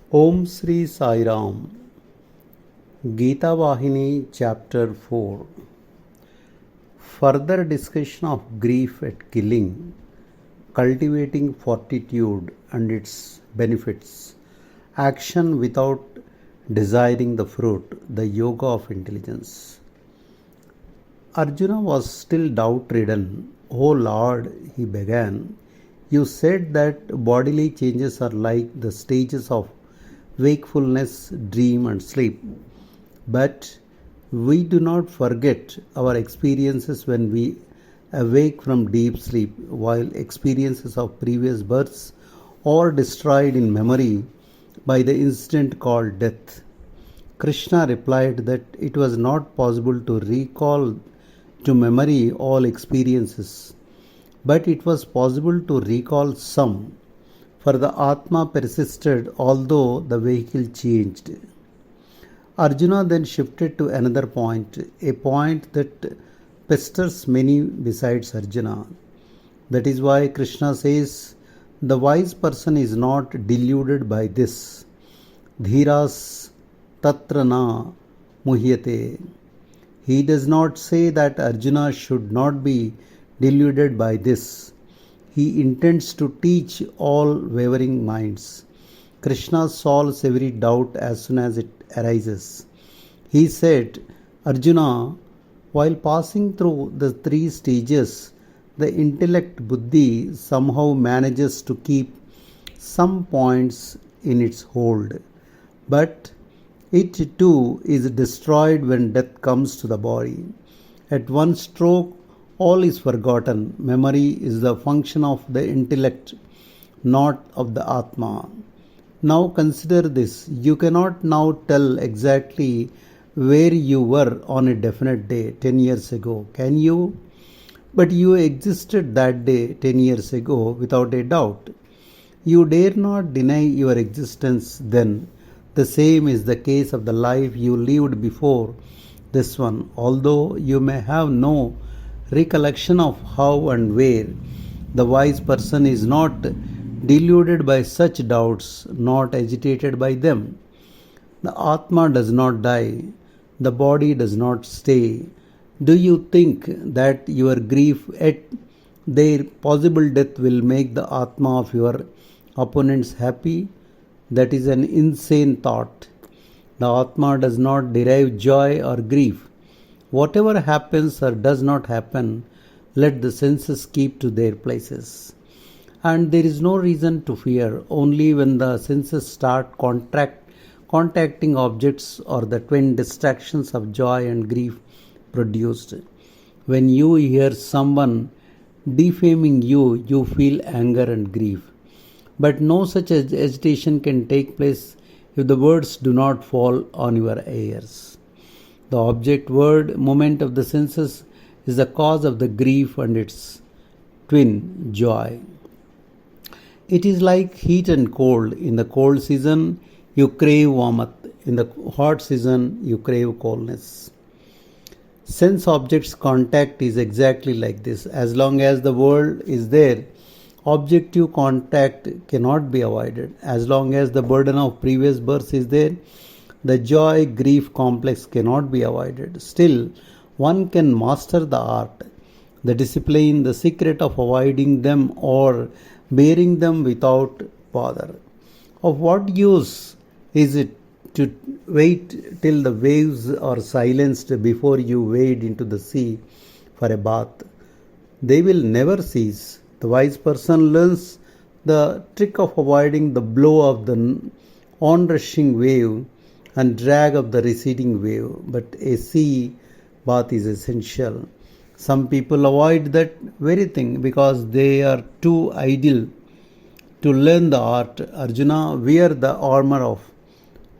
Om Sri Sai Ram. Gita Vahini Chapter-4. Further discussion of grief at killing, cultivating fortitude and its benefits, action without desiring the fruit, the yoga of intelligence. Arjuna was still doubt-ridden. "O Lord," he began, "you said that bodily changes are like the stages of wakefulness, dream, and sleep. But we do not forget our experiences when we awake from deep sleep, while experiences of previous births are destroyed in memory by the incident called death." Krishna replied that it was not possible to recall to memory all experiences, but it was possible to recall some, for the Atma persisted although the vehicle changed. Arjuna then shifted to another point, a point that pesters many besides Arjuna. That is why Krishna says, "The wise person is not deluded by this. Dhiras tatra na muhyate." He does not say that Arjuna should not be deluded by this. He intends to teach all wavering minds. Krishna solves every doubt as soon as it arises. He said, "Arjuna, while passing through the three stages, the intellect buddhi somehow manages to keep some points in its hold. But it too is destroyed when death comes to the body. At one stroke, all is forgotten. Memory is the function of the intellect, not of the Atma. Now consider this. You cannot now tell exactly where you were on a definite day 10 years ago, can you? But you existed that day 10 years ago without a doubt. You dare not deny your existence then. The same is the case of the life you lived before this one, although you may have no recollection of how and where. The wise person is not deluded by such doubts, not agitated by them. The Atma does not die, the body does not stay. Do you think that your grief at their possible death will make the Atma of your opponents happy? That is an insane thought. The Atma does not derive joy or grief. Whatever happens or does not happen, let the senses keep to their places. And there is no reason to fear. Only when the senses start contacting objects or the twin distractions of joy and grief produced. When you hear someone defaming you, you feel anger and grief. But no such agitation can take place if the words do not fall on your ears. The object word moment of the senses is the cause of the grief and its twin, joy. It is like heat and cold. In the cold season, you crave warmth. In the hot season, you crave coldness. Sense objects contact is exactly like this. As long as the world is there, objective contact cannot be avoided. As long as the burden of previous births is there, the joy-grief complex cannot be avoided. Still, one can master the art, the discipline, the secret of avoiding them or bearing them without bother. Of what use is it to wait till the waves are silenced before you wade into the sea for a bath? They will never cease. The wise person learns the trick of avoiding the blow of the onrushing wave and drag of the receding wave. But a sea bath is essential. Some people avoid that very thing because they are too idle to learn the art. Arjuna, wear the armor of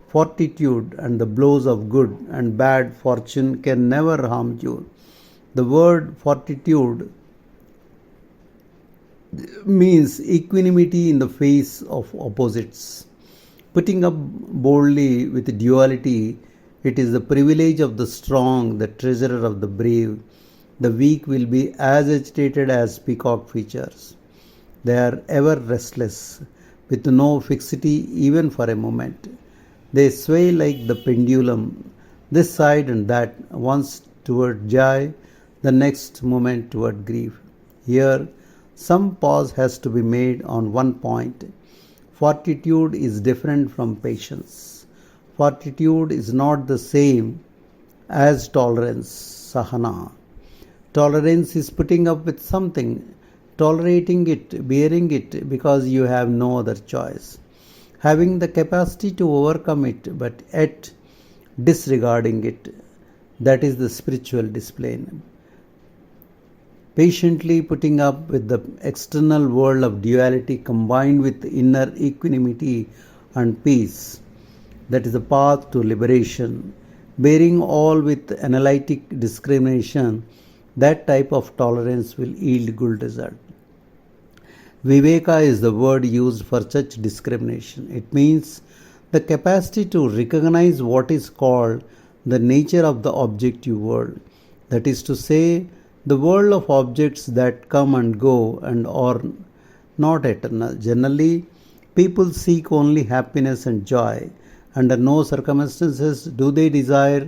fortitude, and the blows of good and bad fortune can never harm you. The word fortitude means equanimity in the face of opposites. Putting up boldly with duality, it is the privilege of the strong, the treasure of the brave. The weak will be as agitated as peacock features. They are ever restless. with no fixity even for a moment. They sway like the pendulum, this side and that, once toward joy, the next moment toward grief. Here, some pause has to be made on one point. Fortitude is different from patience. Fortitude is not the same as tolerance, sahana. Tolerance is putting up with something, tolerating it, bearing it because you have no other choice. Having the capacity to overcome it, but yet disregarding it. That is the spiritual discipline. Patiently putting up with the external world of duality combined with inner equanimity and peace. That is the path to liberation. Bearing all with analytic discrimination, that type of tolerance will yield good result. Viveka is the word used for such discrimination. It means the capacity to recognize what is called the nature of the objective world. That is to say, the world of objects that come and go and are not eternal. Generally, people seek only happiness and joy. Under no circumstances do they desire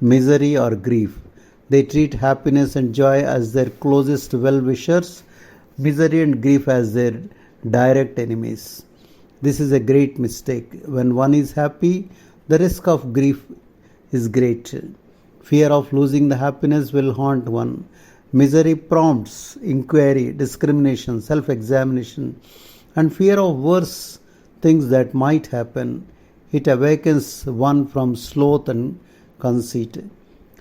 misery or grief. They treat happiness and joy as their closest well-wishers, misery and grief as their direct enemies. This is a great mistake. When one is happy, the risk of grief is great. Fear of losing the happiness will haunt one. Misery prompts inquiry, discrimination, self-examination, and fear of worse things that might happen. It awakens one from sloth and conceit.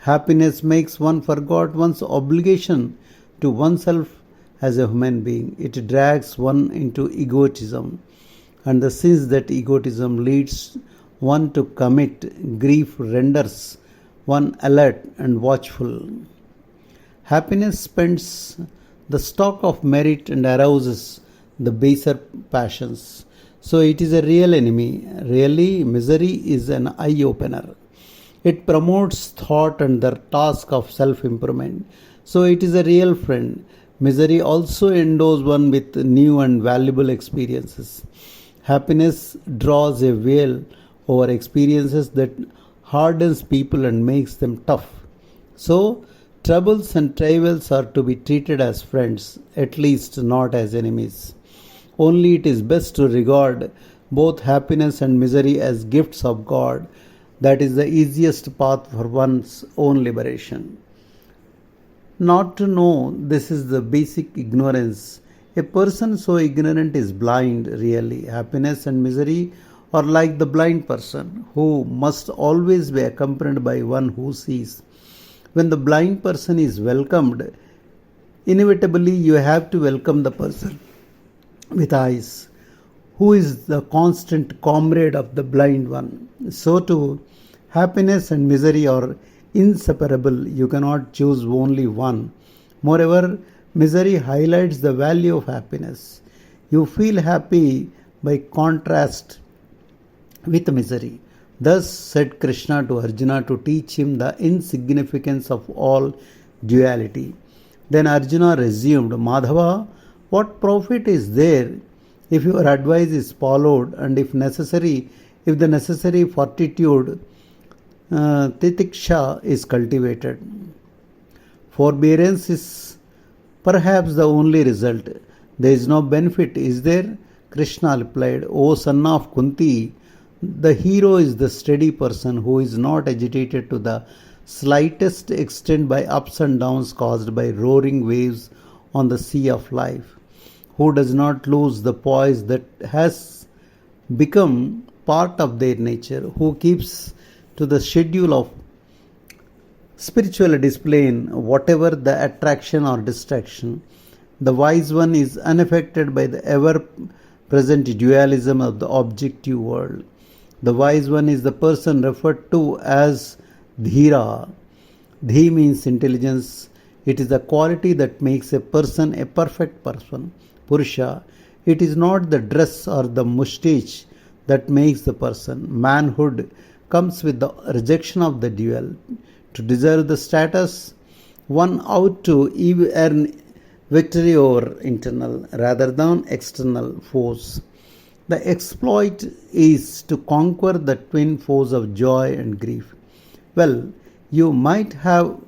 Happiness makes one forget one's obligation to oneself as a human being. It drags one into egotism, and the sins that egotism leads one to commit, grief renders one alert and watchful. Happiness spends the stock of merit and arouses the baser passions. So it is a real enemy. Really, misery is an eye-opener. It promotes thought and the task of self-improvement. So it is a real friend. Misery also endows one with new and valuable experiences. Happiness draws a veil over experiences that hardens people and makes them tough. So, troubles and trials are to be treated as friends, at least not as enemies. Only it is best to regard both happiness and misery as gifts of God. That is the easiest path for one's own liberation. Not to know this is the basic ignorance. A person so ignorant is blind, really. Happiness and misery are like the blind person who must always be accompanied by one who sees. When the blind person is welcomed, inevitably you have to welcome the person with eyes, who is the constant comrade of the blind one. So too, happiness and misery are inseparable. You cannot choose only one. Moreover, misery highlights the value of happiness. You feel happy by contrast with misery. Thus said Krishna to Arjuna to teach him the insignificance of all duality. Then Arjuna resumed, Madhava, what profit is there if your advice is followed and if the necessary fortitude, titiksha, is cultivated? Forbearance is perhaps the only result. There is no benefit, is there? Krishna replied, O son of Kunti, the hero is the steady person who is not agitated to the slightest extent by ups and downs caused by roaring waves on the sea of life, who does not lose the poise that has become part of their nature, who keeps to the schedule of spiritual discipline, whatever the attraction or distraction. The wise one is unaffected by the ever-present dualism of the objective world. The wise one is the person referred to as Dhira. Dhi means intelligence. It is the quality that makes a person a perfect person. Purusha. It is not the dress or the mustache that makes the person. Manhood comes with the rejection of the dual. To deserve the status, one ought to earn victory over internal rather than external foes. The exploit is to conquer the twin foes of joy and grief. Well, you might have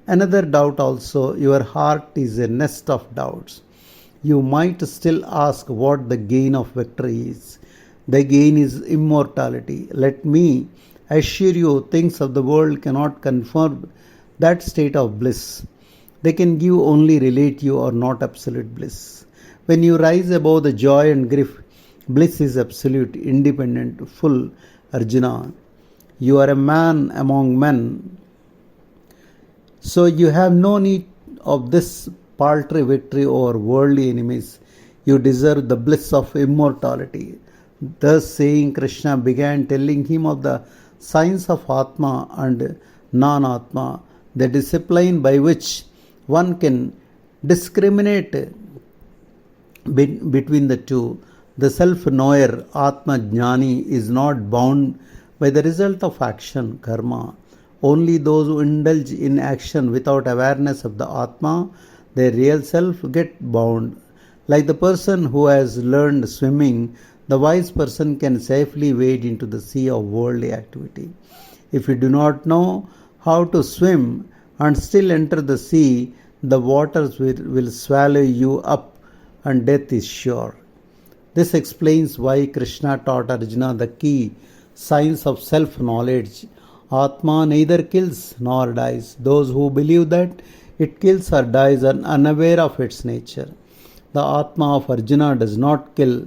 another doubt also. Your heart is a nest of doubts. You might still ask what the gain of victory is. The gain is immortality. Let me assure you, things of the world cannot confirm that state of bliss. They can give only relative or not absolute bliss. When you rise above the joy and grief, bliss is absolute, independent, full. Arjuna, you are a man among men, so you have no need of this paltry victory over worldly enemies. You deserve the bliss of immortality. Thus saying, Krishna began telling him of the science of Atma and non-Atma, the discipline by which one can discriminate between the two. The self-knower, Atma Jnani, is not bound by the result of action, karma. Only those who indulge in action without awareness of the Atma, their real self, get bound. Like the person who has learned swimming, the wise person can safely wade into the sea of worldly activity. If you do not know how to swim and still enter the sea, the waters will swallow you up and death is sure. This explains why Krishna taught Arjuna the key science of self-knowledge. Atma neither kills nor dies. Those who believe that it kills or dies are unaware of its nature. The Atma of Arjuna does not kill.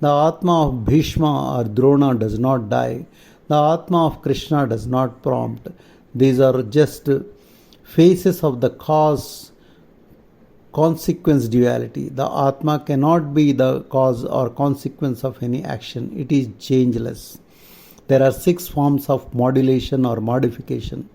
The Atma of Bhishma or Drona does not die. The Atma of Krishna does not prompt. These are just phases of the cause-consequence duality. The Atma cannot be the cause or consequence of any action. It is changeless. There are 6 forms of modulation or modification: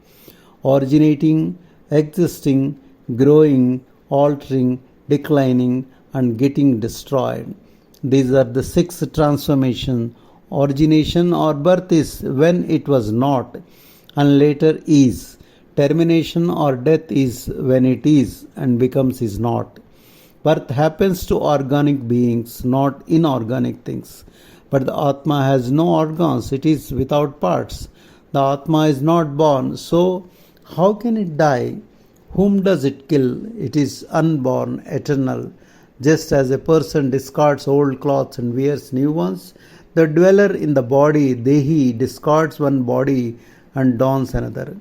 originating, existing, growing, altering, declining, and getting destroyed. These are the 6 transformations. Origination or birth is when it was not and later is. Termination or death is when it is and becomes is not. Birth happens to organic beings, not inorganic things. But the Atma has no organs, it is without parts. The Atma is not born, so how can it die? Whom does it kill? It is unborn, eternal. Just as a person discards old clothes and wears new ones, the dweller in the body, Dehi, discards one body and dons another.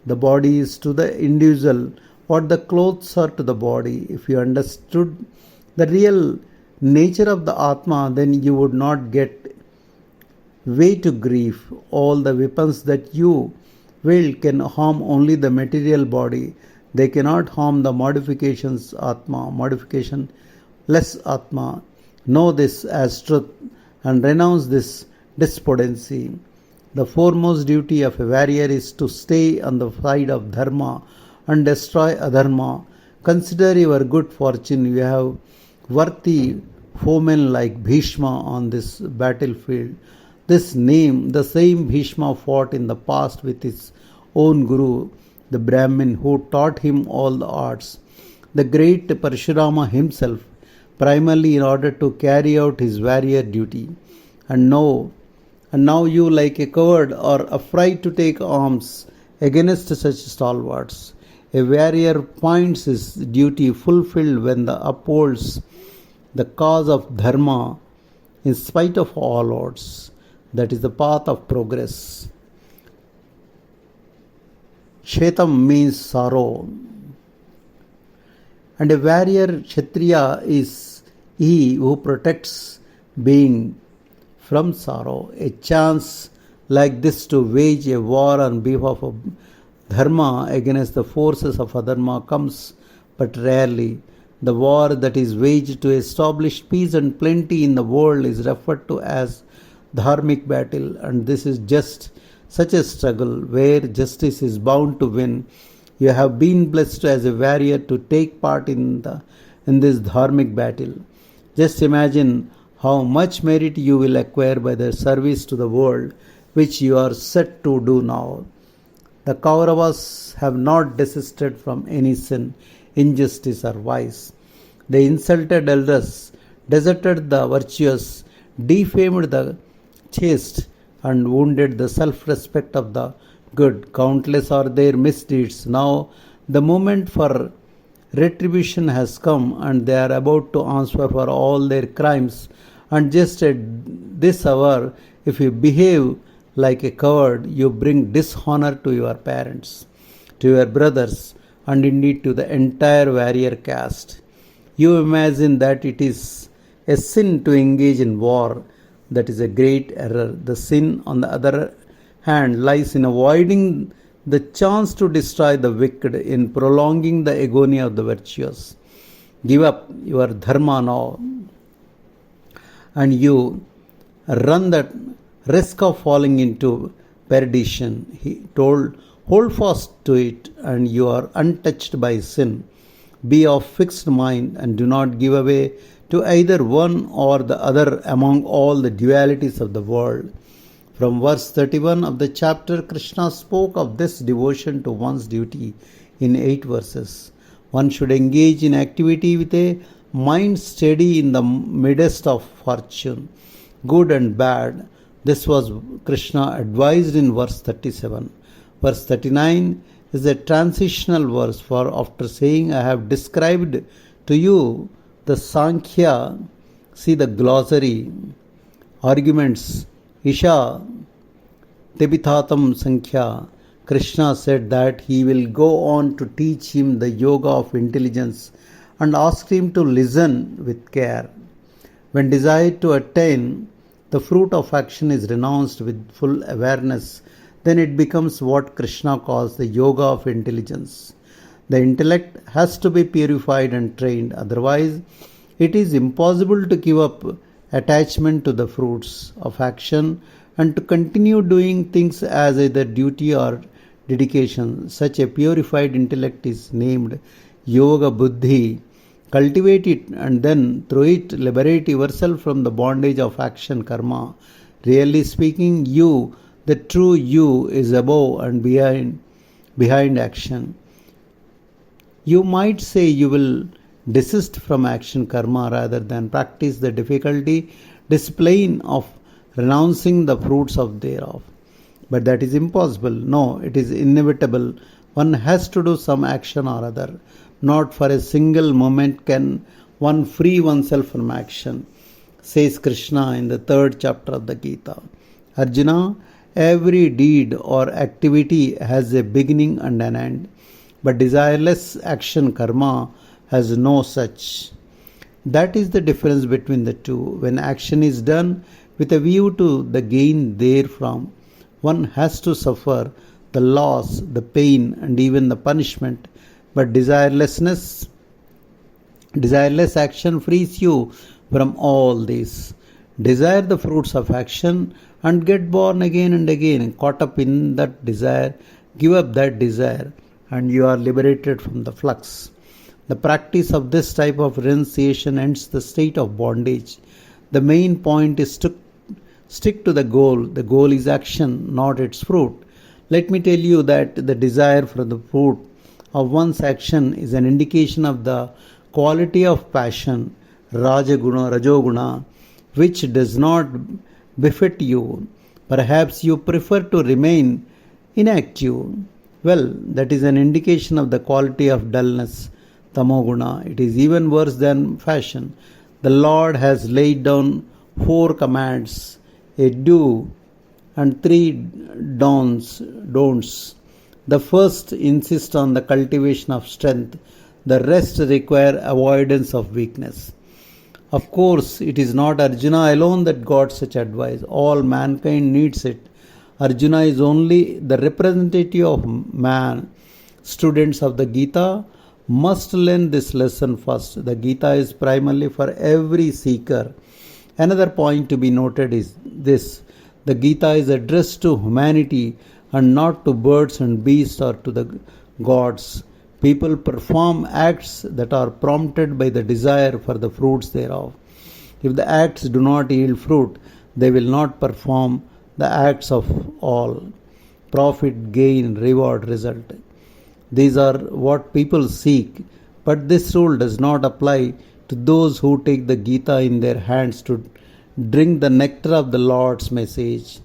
The body is to the individual what the clothes are to the body. If you understood the real nature of the Atma, then you would not get way to grief. All the weapons that you wield can harm only the material body. They cannot harm the modifications Atma, modification less Atma. Know this as truth and renounce this despondency. The foremost duty of a warrior is to stay on the side of Dharma and destroy Adharma. Consider your good fortune. You have worthy foemen like Bhishma on this battlefield. The same Bhishma fought in the past with his own guru, the Brahmin who taught him all the arts. The great Parashurama himself, primarily in order to carry out his warrior duty. And now you, like a coward, are afraid to take arms against such stalwarts. A warrior finds his duty fulfilled when he upholds the cause of Dharma in spite of all odds. That is the path of progress. Shetam means sorrow. And a warrior Kshatriya is he who protects being from sorrow. A chance like this to wage a war on behalf of Dharma against the forces of Adharma comes but rarely. The war that is waged to establish peace and plenty in the world is referred to as dharmic battle, and this is just such a struggle where justice is bound to win. You have been blessed as a warrior to take part in this dharmic battle. Just imagine how much merit you will acquire by the service to the world which you are set to do now. The Kauravas have not desisted from any sin, injustice or vice. They insulted elders, deserted the virtuous, defamed the chaste, and wounded the self-respect of the good. Countless are their misdeeds. Now the moment for retribution has come, and they are about to answer for all their crimes. And just at this hour, if you behave like a coward, you bring dishonor to your parents, to your brothers, and indeed to the entire warrior caste. You imagine that it is a sin to engage in war. That is a great error. The sin, on the other hand, lies in avoiding the chance to destroy the wicked, in prolonging the agony of the virtuous. Give up your dharma now, and you run the risk of falling into perdition. He told, hold fast to it, and you are untouched by sin. Be of fixed mind, and do not give away to either one or the other among all the dualities of the world. From verse 31 of the chapter, Krishna spoke of this devotion to one's duty in 8 verses. One should engage in activity with a mind steady in the midst of fortune, good and bad. This was Krishna advised in verse 37. Verse 39 is a transitional verse, for after saying, I have described to you the Sankhya, see the glossary, arguments, Isha, Tibithatam Sankhya, Krishna said that he will go on to teach him the yoga of intelligence and asked him to listen with care. When desired to attain, the fruit of action is renounced with full awareness, then it becomes what Krishna calls the yoga of intelligence. The intellect has to be purified and trained, otherwise it is impossible to give up attachment to the fruits of action and to continue doing things as either duty or dedication. Such a purified intellect is named Yoga Buddhi. Cultivate it, and then through it liberate yourself from the bondage of action karma. Really speaking, you, the true you, is above and behind action. You might say you will desist from action karma rather than practice the difficulty, discipline of renouncing the fruits of thereof. But that is impossible. No, it is inevitable. One has to do some action or other. Not for a single moment can one free oneself from action, says Krishna in the 3rd chapter of the Gita. Arjuna, every deed or activity has a beginning and an end, but desireless action karma has no such. That is the difference between the two. When action is done with a view to the gain therefrom, one has to suffer the loss, the pain, and even the punishment. But desireless action frees you from all this. Desire the fruits of action and get born again and again, caught up in that desire. Give up that desire, and you are liberated from the flux. The practice of this type of renunciation ends the state of bondage. The main point is to stick to the goal. The goal is action, not its fruit. Let me tell you that the desire for the fruit of one's action is an indication of the quality of passion, Rajoguna, which does not befit you. Perhaps you prefer to remain inactive. Well, that is an indication of the quality of dullness, Tamoguna. It is even worse than fashion. The Lord has laid down 4 commands, a do and 3 don'ts. The first insists on the cultivation of strength. The rest require avoidance of weakness. Of course, it is not Arjuna alone that got such advice. All mankind needs it. Arjuna is only the representative of man. Students of the Gita must learn this lesson first. The Gita is primarily for every seeker. Another point to be noted is this. The Gita is addressed to humanity and not to birds and beasts or to the gods. People perform acts that are prompted by the desire for the fruits thereof. If the acts do not yield fruit, they will not perform the acts of all. Profit, gain, reward, result. These are what people seek, but this rule does not apply to those who take the Gita in their hands to Drink the nectar of the Lord's message.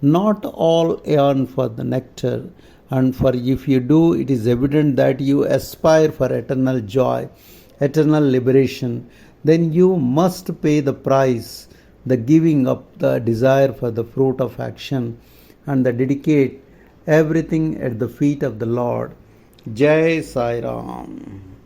Not all yearn for the nectar, and for if you do, it is evident that you aspire for eternal joy, eternal liberation. Then you must pay the price, the giving up the desire for the fruit of action, and the dedicate everything at the feet of the Lord. Jai Sai Ram.